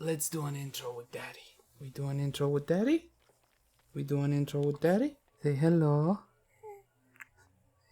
let's do an intro with Daddy. We do an intro with Daddy? We do an intro with Daddy? Say hello.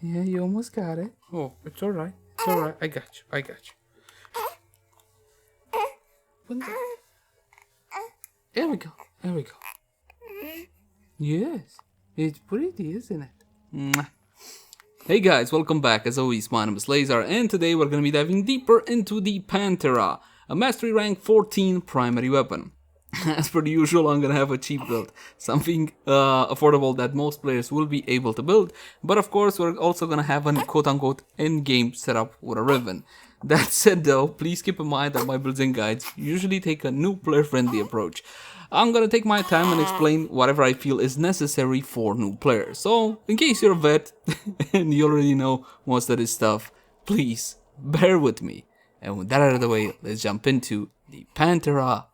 Yeah, you almost got it. Oh, it's alright. It's alright. I got you. I got you. There we go. There we go. Yes. It's pretty, isn't it? Mwah. Hey guys, welcome back. As always, my name is Lazar, and today we're going to be diving deeper into the Panthera, a mastery rank 14 primary weapon. As per the usual, I'm going to have a cheap build, something affordable that most players will be able to build, but of course we're also going to have a quote-unquote end-game setup with a Riven. That said though, please keep in mind that my builds and guides usually take a new player-friendly approach. I'm gonna take my time and explain whatever I feel is necessary for new players. So, in case you're a vet and you already know most of this stuff, please bear with me. And with that out of the way, let's jump into the Panthera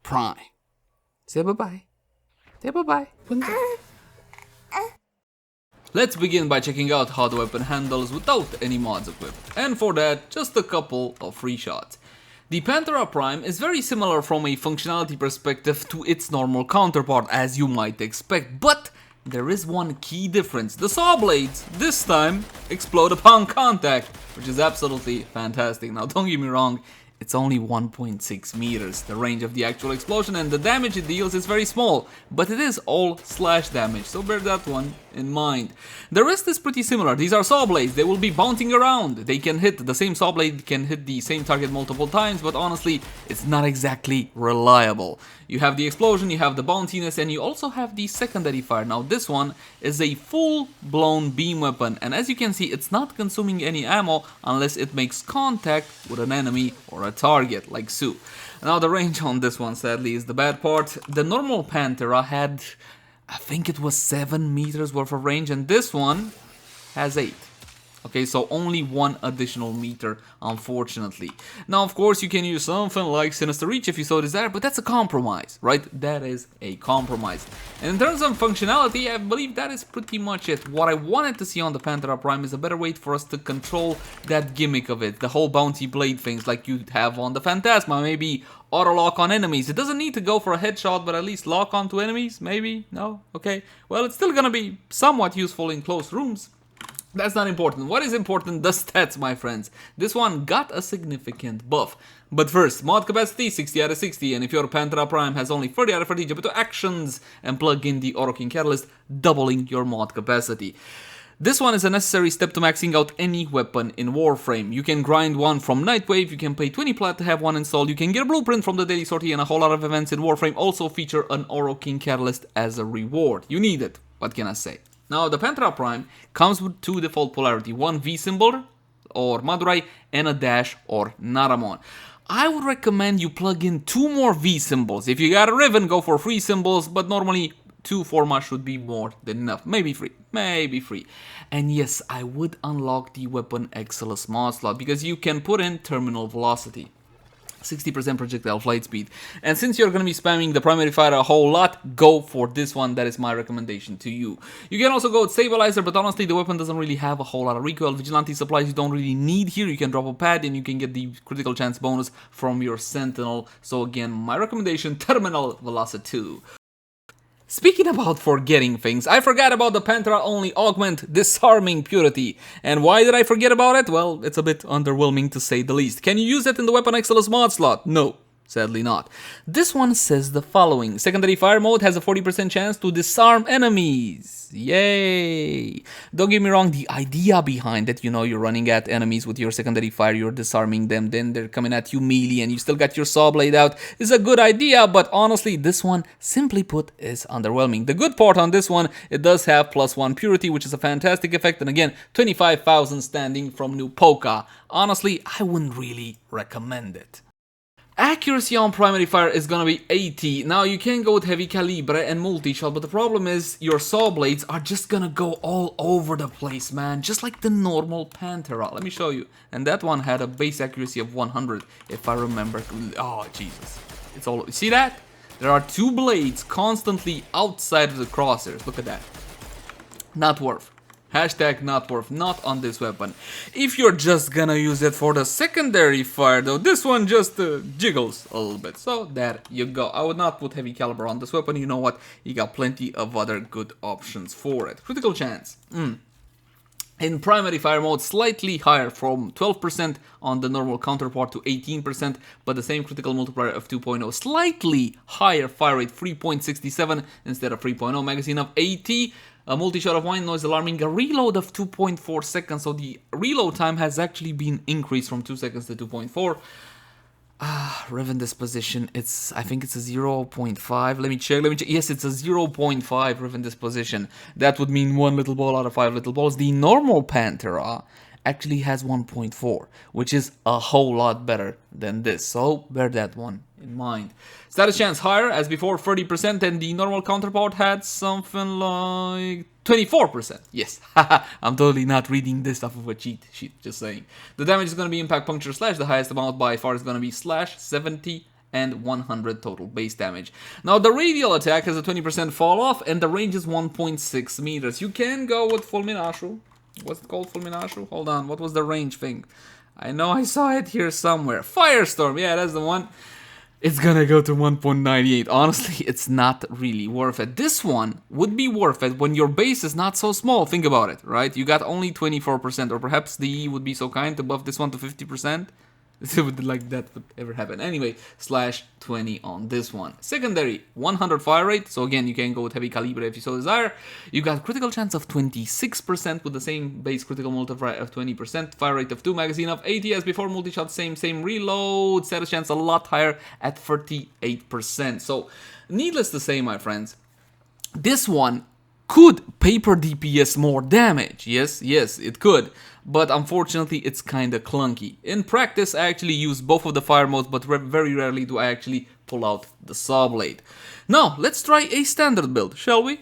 Prime. Say bye-bye. Say bye-bye. Let's begin by checking out how the weapon handles without any mods equipped. And for that, just a couple of free shots. The Panthera Prime is very similar from a functionality perspective to its normal counterpart, as you might expect, but there is one key difference. The saw blades, this time, explode upon contact, which is absolutely fantastic. Now don't get me wrong, it's only 1.6 meters, the range of the actual explosion, and the damage it deals is very small, but it is all slash damage, so bear that one in mind. The rest is pretty similar. These are saw blades, they will be bouncing around. They can hit, the same saw blade can hit the same target multiple times, but honestly, it's not exactly reliable. You have the explosion, you have the bounciness, and you also have the secondary fire. Now this one is a full-blown beam weapon, and as you can see, it's not consuming any ammo unless it makes contact with an enemy or a target, like so. Now the range on this one, sadly, is the bad part. The normal Panthera had, I think it was 7 meters worth of range, and this one has 8. Okay, so only 1 additional meter, unfortunately. Now, of course, you can use something like Sinister Reach if you so desire, but that's a compromise, right? That is a compromise. And in terms of functionality, I believe that is pretty much it. What I wanted to see on the Panthera Prime is a better way for us to control that gimmick of it, the whole bouncy blade things like you have on the Phantasma, maybe auto-lock on enemies. It doesn't need to go for a headshot, but at least lock onto enemies, maybe? No? Okay. Well, it's still gonna be somewhat useful in close rooms. That's not important. What is important? The stats, my friends. This one got a significant buff. But first, mod capacity 60 out of 60, and if your Panthera Prime has only 30 out of 30, jump into actions and plug in the Auto King Catalyst, doubling your mod capacity. This one is a necessary step to maxing out any weapon in Warframe. You can grind one from Nightwave, you can pay 20 plat to have one installed, you can get a blueprint from the Daily Sortie, and a whole lot of events in Warframe also feature an Auto King Catalyst as a reward. You need it, what can I say? Now, the Panthera Prime comes with 2 default polarity, one V symbol, or Madurai, and a dash, or Naramon. I would recommend you plug in 2 more V symbols. If you got a Riven, go for 3 symbols, but normally 2 formats should be more than enough. Maybe 3, maybe 3. And yes, I would unlock the Weapon Excellence mod slot, because you can put in terminal velocity. 60% projectile flight speed. And since you're going to be spamming the primary fire a whole lot, go for this one. That is my recommendation to you. You can also go with stabilizer, but honestly the weapon doesn't really have a whole lot of recoil. Vigilante supplies you don't really need here. You can drop a pad and you can get the critical chance bonus from your sentinel. So again, my recommendation, terminal velocity 2. Speaking about forgetting things, I forgot about the Panthera only augment disarming purity. And why did I forget about it? Well, it's a bit underwhelming to say the least. Can you use it in the Weapon Excellence mod slot? No. Sadly not. This one says the following. Secondary fire mode has a 40% chance to disarm enemies. Yay! Don't get me wrong, the idea behind it, you know, you're running at enemies with your secondary fire, you're disarming them, then they're coming at you melee and you still got your saw blade out, is a good idea, but honestly, this one, simply put, is underwhelming. The good part on this one, it does have +1 purity, which is a fantastic effect, and again, 25,000 standing from new Poka. Honestly, I wouldn't really recommend it. Accuracy on primary fire is gonna be 80. Now you can go with heavy calibre and multi-shot, but the problem is your saw blades are just gonna go all over the place, man. Just like the normal Panthera. Let me show you. And that one had a base accuracy of 100, if I remember. Oh, Jesus. It's all, see that? There are 2 blades constantly outside of the crosshairs. Look at that. Not worth. Hashtag not worth, not on this weapon. If you're just gonna use it for the secondary fire though, this one just jiggles a little bit. So there you go. I would not put heavy caliber on this weapon. You know what? You got plenty of other good options for it. Critical chance. In primary fire mode, slightly higher from 12% on the normal counterpart to 18%, but the same critical multiplier of 2.0. Slightly higher fire rate, 3.67 instead of 3.0. Magazine of 80. A multi-shot of wine noise alarming. A reload of 2.4 seconds. So the reload time has actually been increased from 2 seconds to 2.4. Riven Disposition, I think it's a 0.5. Let me check. Yes, it's a 0.5 Riven Disposition. That would mean 1 little ball out of 5 little balls. The normal Panthera actually has 1.4, which is a whole lot better than this. So bear that one in mind. Status chance higher as before, 30%, and the normal counterpart had something like 24%. Yes, I'm totally not reading this off of a cheat sheet, just saying. The damage is going to be impact, puncture, slash. The highest amount by far is going to be slash, 70 and 100 total base damage. Now the radial attack has a 20% fall off, and the range is 1.6 meters. You can go with Fulminashu. What's it called, Fulminashu? Hold on, what was the range thing? I know I saw it here somewhere. Firestorm, yeah, that's the one. It's gonna go to 1.98. Honestly, it's not really worth it. This one would be worth it when your base is not so small. Think about it, right? You got only 24%, or perhaps the E would be so kind to buff this one to 50%. Like that would ever happen. Anyway, slash 20 on this one. Secondary, 100 fire rate. So again, you can go with heavy caliber if you so desire. You got critical chance of 26% with the same base critical multiplier of 20%. Fire rate of 2, magazine of 80 as before. Multi-shot, same reload. Status chance a lot higher at 38%. So needless to say, my friends, this one could paper DPS more damage. Yes, it could. But unfortunately, it's kinda clunky. In practice, I actually use both of the fire modes, but very rarely do I actually pull out the saw blade. Now, let's try a standard build, shall we?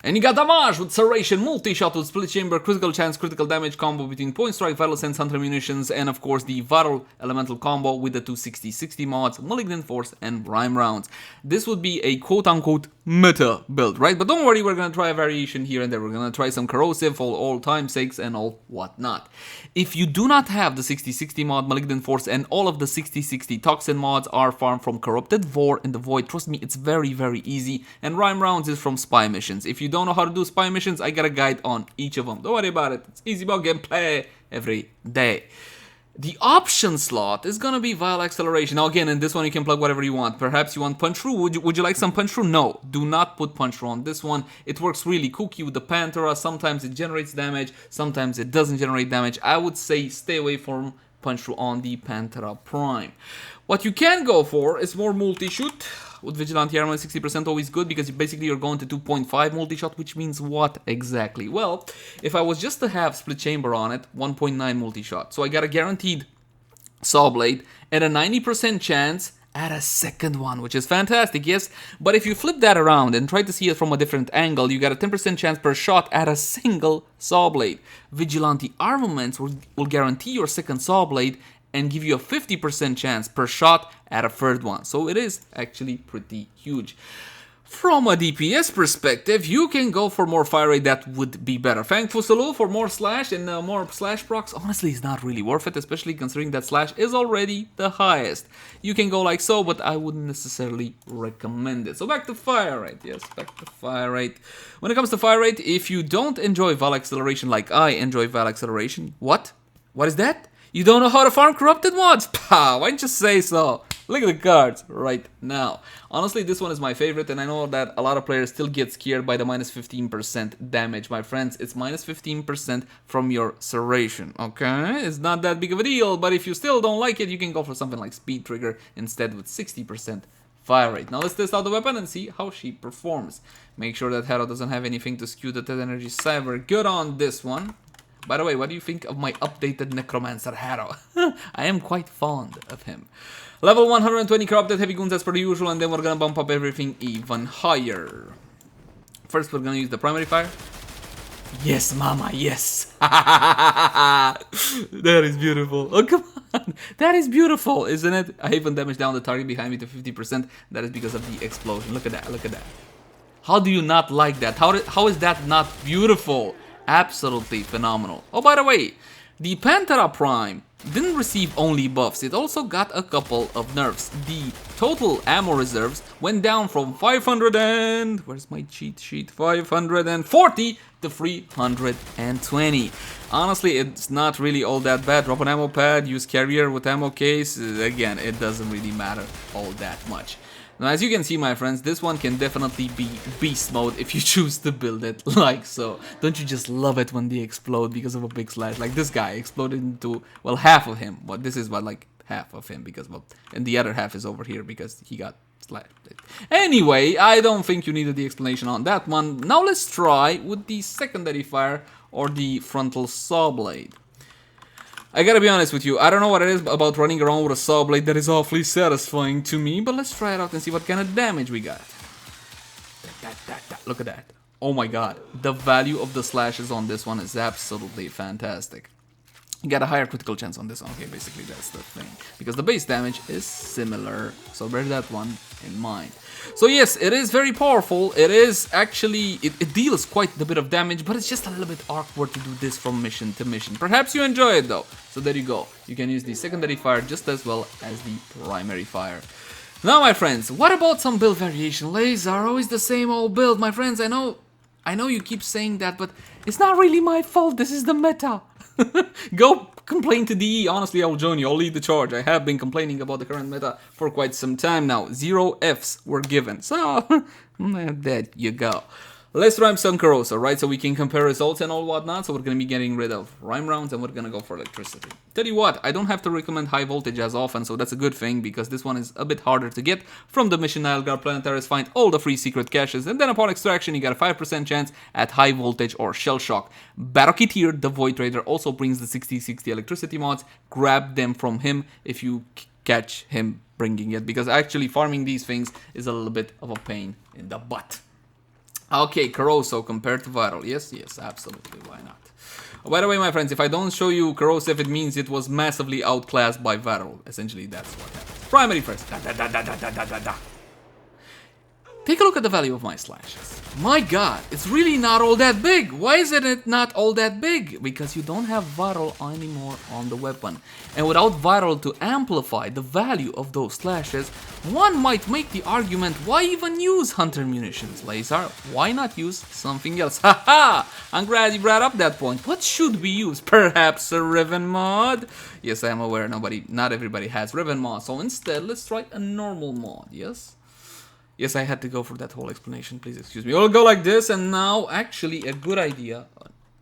And you got damage with Serration, multi-shot with split chamber, critical chance, critical damage combo between Point Strike, Vital Sense, Hunter Munitions, and of course the Vital Elemental combo with the 260-60 mods, Malignant Force, and Rhyme rounds. This would be a quote-unquote meta build, right? But don't worry, we're gonna try a variation here and there. We're gonna try some corrosive for all time sakes and all whatnot. If you do not have the 60-60 mod, Malignant Force, and all of the 60-60 toxin mods are farmed from Corrupted Vor in the Void, trust me, it's very easy. And Rhyme rounds is from Spy missions. If you don't know how to do Spy missions, I got a guide on each of them. Don't worry about it. It's easy about gameplay every day. The option slot is gonna be Vile Acceleration. Now again, in this one you can plug whatever you want. Perhaps you want Punch Through. Would you like some Punch Through? No, do not put Punch Through on this one. It works really kooky with the Panthera. Sometimes it generates damage, sometimes it doesn't generate damage. I would say stay away from Punch Through on the Panthera Prime. What you can go for is more multi-shoot. With Vigilante Armor 60% always good, because basically you're going to 2.5 multi-shot, which means what exactly? Well, if I was just to have Split Chamber on it, 1.9 multi-shot. So I got a guaranteed Saw Blade and a 90% chance at a second one, which is fantastic, yes? But if you flip that around and try to see it from a different angle, you got a 10% chance per shot at a single Saw Blade. Vigilante Armaments will guarantee your second Saw Blade and give you a 50% chance per shot at a third one. So it is actually pretty huge. From a DPS perspective, you can go for more fire rate, that would be better. Fang Fusulu for more slash and more slash procs, honestly, is not really worth it, especially considering that slash is already the highest. You can go like so, but I wouldn't necessarily recommend it. So back to fire rate, yes, back to fire rate. When it comes to fire rate, if you don't enjoy Vile Acceleration like I enjoy Vile Acceleration, what? What is that? You don't know how to farm corrupted mods? Pow, why don't you say so? Look at the cards right now. Honestly, this one is my favorite, and I know that a lot of players still get scared by the minus 15% damage. My friends, it's minus 15% from your Serration, okay? It's not that big of a deal, but if you still don't like it, you can go for something like Speed Trigger instead with 60% fire rate. Now let's test out the weapon and see how she performs. Make sure that Harrow doesn't have anything to skew the Dead Energy Cyber. Good on this one. By the way, what do you think of my updated Necromancer Harrow? I am quite fond of him. Level 120 Corrupted Heavy Goons as per usual, and then we're gonna bump up everything even higher. First, we're gonna use the primary fire. Yes, mama, yes. That is beautiful. Oh, come on. That is beautiful, isn't it? I even damaged down the target behind me to 50%. That is because of the explosion. Look at that, look at that. How do you not like that? How is that not beautiful? absolutely phenomenal. Oh, by the way, the Panthera Prime didn't receive only buffs, it also got a couple of nerfs. The total ammo reserves went down from 500 and... where's my cheat sheet? 540 to 320. Honestly, it's not really all that bad. Drop an ammo pad, use carrier with ammo case. Again, it doesn't really matter all that much. Now, as you can see, my friends, this one can definitely be beast mode if you choose to build it like so. Don't you just love it when they explode because of a big slash? Like this guy exploded into, well, half of him. But this is what, like half of him because, well, and the other half is over here because he got slashed. Anyway, I don't think you needed the explanation on that one. Now let's try with the secondary fire or the frontal saw blade. I gotta be honest with you, I don't know what it is about running around with a saw blade that is awfully satisfying to me, but let's try it out and see what kind of damage we got. Look at that. Oh my god, the value of the slashes on this one is absolutely fantastic. You got a higher critical chance on this one. Okay, basically that's the thing. Because the base damage is similar, so bear that one in mind. So yes, it is very powerful. It is actually, it deals quite a bit of damage, but it's just a little bit awkward to do this from mission to mission. Perhaps you enjoy it though. So there you go. You can use the secondary fire just as well as the primary fire. Now my friends, what about some build variation? Lays are always the same old build, my friends. I know you keep saying that, but it's not really my fault. This is the meta. Go complain to DE. Honestly, I will join you. I'll lead the charge. I have been complaining about the current meta for quite some time now. 0 Fs were given. So, there you go. Let's rhyme some corrosive, right? So we can compare results and all whatnot. So we're going to be getting rid of rhyme rounds and we're going to go for electricity. Tell you what, I don't have to recommend high voltage as often, so that's a good thing because this one is a bit harder to get. From the mission Nilgar Planetaris, find all the free secret caches, and then upon extraction you got a 5% chance at high voltage or shell shock. Battleketeer, the Void Trader, also brings the 60/60 electricity mods. Grab them from him if you catch him bringing it, because actually farming these things is a little bit of a pain in the butt. Okay, corrosive compared to viral. Yes, absolutely. Why not? Oh, by the way, my friends, if I don't show you corrosive, it means it was massively outclassed by viral. Essentially, that's what happened. Primary first. Take a look at the value of my slashes. My god, it's really not all that big. Why is it not all that big? Because you don't have viral anymore on the weapon. And without viral to amplify the value of those slashes, one might make the argument, why even use Hunter Munitions, Leyzar? Why not use something else? Haha! I'm glad you brought up that point. What should we use? Perhaps a Riven mod? Yes, I am aware not everybody has Riven mod, so instead let's try a normal mod, yes? Yes, I had to go for that whole explanation, please excuse me. We'll go like this, and now, actually, a good idea.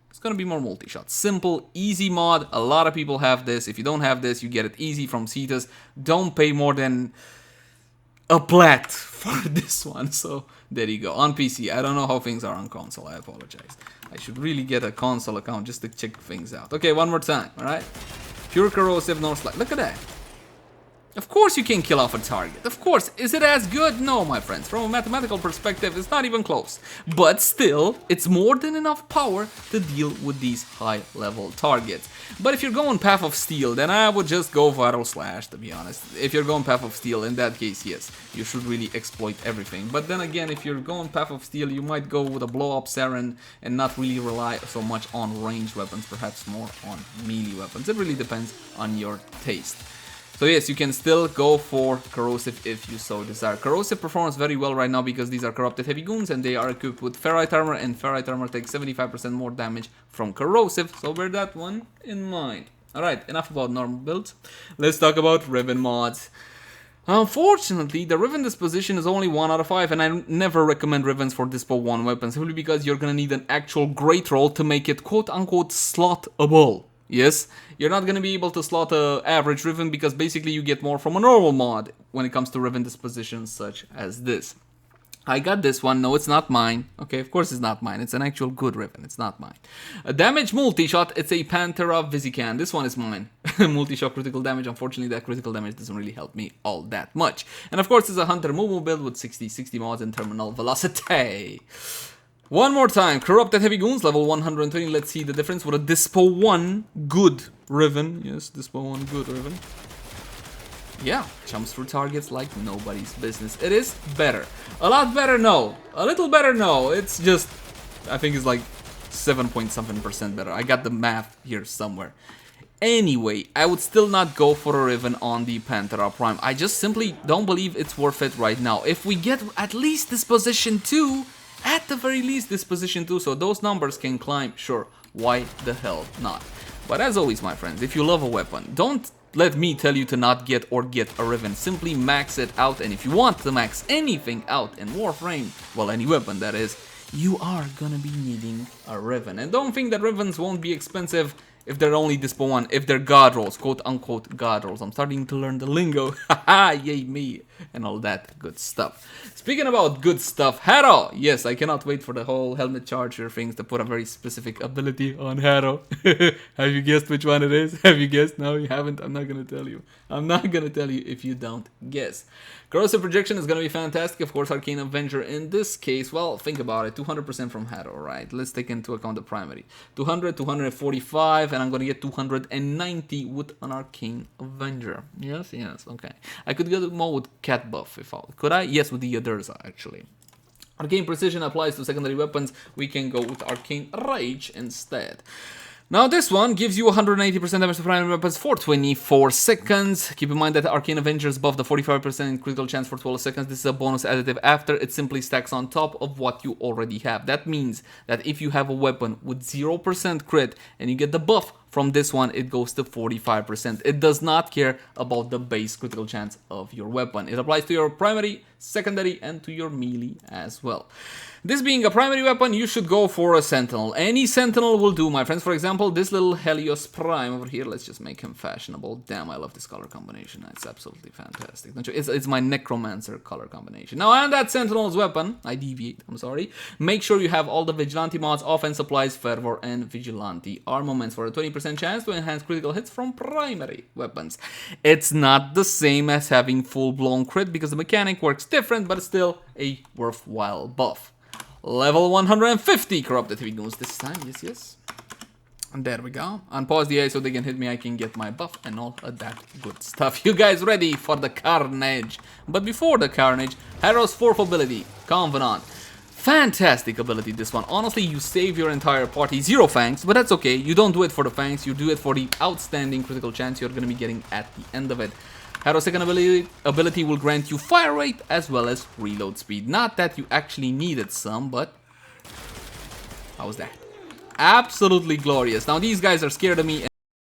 It's gonna be more multi-shot. Simple, easy mod. A lot of people have this. If you don't have this, you get it easy from Cetus. Don't pay more than a plat for this one. So, there you go. On PC, I don't know how things are on console. I apologize. I should really get a console account just to check things out. Okay, one more time, alright? Pure corrosive, no slide. Look at that. Of course you can kill off a target. Of course. Is it as good? No, my friends. From a mathematical perspective, it's not even close. But still, it's more than enough power to deal with these high-level targets. But if you're going Path of Steel, then I would just go Viral Slash, to be honest. If you're going Path of Steel, in that case, yes, you should really exploit everything. But then again, if you're going Path of Steel, you might go with a Blow-Up Saren and not really rely so much on ranged weapons, perhaps more on melee weapons. It really depends on your taste. So yes, you can still go for Corrosive if you so desire. Corrosive performs very well right now because these are Corrupted Heavy Goons and they are equipped with Ferrite Armor, and Ferrite Armor takes 75% more damage from Corrosive, so bear that one in mind. Alright, enough about normal builds. Let's talk about Riven mods. Unfortunately, the Riven Disposition is only 1 out of 5, and I never recommend Rivens for Dispo 1 weapons, simply because you're gonna need an actual great roll to make it quote-unquote slotable. Yes, you're not gonna be able to slot a average Riven because basically you get more from a normal mod when it comes to Riven dispositions such as this. I got this one. No, it's not mine. Okay, of course it's not mine. It's an actual good Riven. It's not mine. A damage multi-shot. It's a Panthera Visican. This one is mine. Multi-shot critical damage. Unfortunately, that critical damage doesn't really help me all that much. And of course, it's a Hunter Munitions build with 60 mods and terminal velocity. One more time, Corrupted Heavy Goons, level 120. Let's see the difference with a Dispo 1 good Riven. Yes, Dispo 1 good Riven. Yeah, jumps through targets like nobody's business. It is better. A lot better, no. A little better, no. It's just, I think it's like 7.7% better. I got the math here somewhere. Anyway, I would still not go for a Riven on the Panthera Prime. I just simply don't believe it's worth it right now. If we get at least Disposition 2, at the very least Disposition 2, so those numbers can climb, sure, why the hell not? But as always, my friends, if you love a weapon, don't let me tell you to not get a Riven. Simply max it out, and if you want to max anything out in Warframe, well, any weapon that is, you are gonna be needing a Riven. And don't think that Rivens won't be expensive if they're only Dispo 1, if they're god rolls, quote-unquote god rolls. I'm starting to learn the lingo, haha, yay me, and all that good stuff. Speaking about good stuff, Harrow! Yes, I cannot wait for the whole helmet charger things to put a very specific ability on Harrow. Have you guessed which one it is? Have you guessed? No, you haven't? I'm not gonna tell you. I'm not gonna tell you if you don't guess. Corrosive Projection is gonna be fantastic. Of course, Arcane Avenger in this case, well, think about it, 200% from Harrow, right? Let's take into account the primary. 200, 245, and I'm gonna get 290 with an Arcane Avenger. Yes, okay. I could get more with Cat buff if I could I? Yes, with the Yadirza actually. Arcane Precision applies to secondary weapons. We can go with Arcane Rage instead. Now this one gives you 180% damage to primary weapons for 24 seconds. Keep in mind that Arcane Avengers buff the 45% critical chance for 12 seconds. This is a bonus additive after it simply stacks on top of what you already have. That means that if you have a weapon with 0% crit and you get the buff from this one, it goes to 45%. It does not care about the base critical chance of your weapon. It applies to your primary, secondary, and to your melee as well. This being a primary weapon, you should go for a Sentinel. Any Sentinel will do, my friends. For example, this little Inaros Prime over here. Let's just make him fashionable. Damn, I love this color combination. It's absolutely fantastic. Don't you? It's my Necromancer color combination. Now, on that Sentinel's weapon, I deviate, I'm sorry. Make sure you have all the Vigilante mods, Offense Supplies, Fervor, and Vigilante Armaments for a 20% chance to enhance critical hits from primary weapons. It's not the same as having full-blown crit because the mechanic works different, but it's still a worthwhile buff. Level 150 Corrupted Heavy Goons this time, yes. And there we go. Unpause the eye so they can hit me, I can get my buff and all of that good stuff. You guys ready for the carnage? But before the carnage, Harrow's 4th ability, Covenant. Fantastic ability, this one. Honestly, you save your entire party. 0 fangs, but that's okay. You don't do it for the fangs, you do it for the outstanding critical chance you're going to be getting at the end of it. Harrow's second ability will grant you fire rate as well as reload speed. Not that you actually needed some, but how was that? Absolutely glorious. Now these guys are scared of me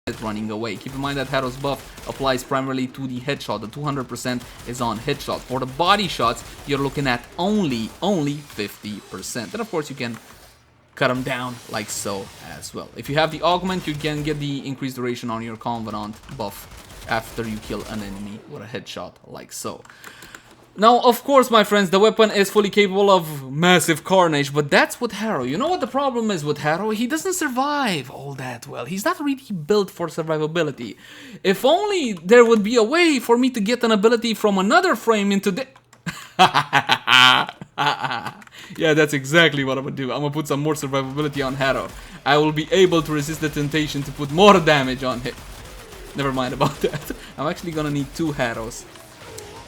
and running away. Keep in mind that Harrow's buff applies primarily to the headshot. The 200% is on headshot. For the body shots, you're looking at only 50%. And of course you can cut them down like so as well. If you have the augment, you can get the increased duration on your Covenant buff after you kill an enemy with a headshot like so. Now, of course, my friends, the weapon is fully capable of massive carnage, but that's with Harrow. You know what the problem is with Harrow? He doesn't survive all that well. He's not really built for survivability. If only there would be a way for me to get an ability from another frame into the... Yeah, that's exactly what I'm gonna do. I'm gonna put some more survivability on Harrow. I will be able to resist the temptation to put more damage on him. Never mind about that. I'm actually gonna need 2 Harrows.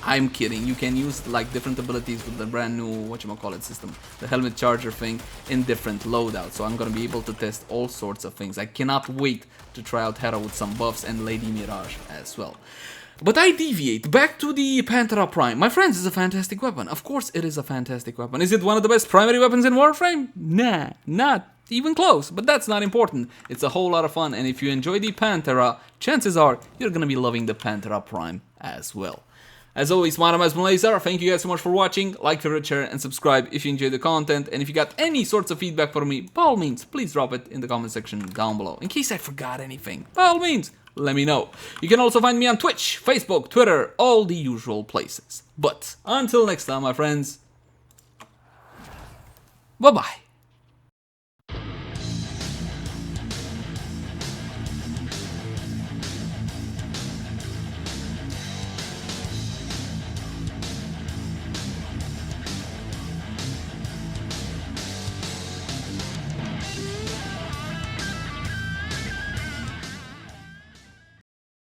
I'm kidding. You can use like different abilities with the brand new whatchamacallit system, the helmet charger thing, in different loadouts. So I'm gonna be able to test all sorts of things. I cannot wait to try out Harrow with some buffs and Lady Mirage as well. But I deviate back to the Panthera Prime. My friends, it's a fantastic weapon. Of course it is a fantastic weapon. Is it one of the best primary weapons in Warframe? Nah, not even close, but that's not important. It's a whole lot of fun, and if you enjoy the Panthera, chances are you're gonna be loving the Panthera Prime as well. As always, my name is Leyzar. Thank you guys so much for watching. Like, favorite, share, and subscribe if you enjoyed the content. And if you got any sorts of feedback for me, by all means, please drop it in the comment section down below. In case I forgot anything, by all means, let me know. You can also find me on Twitch, Facebook, Twitter, all the usual places. But until next time, my friends, bye-bye.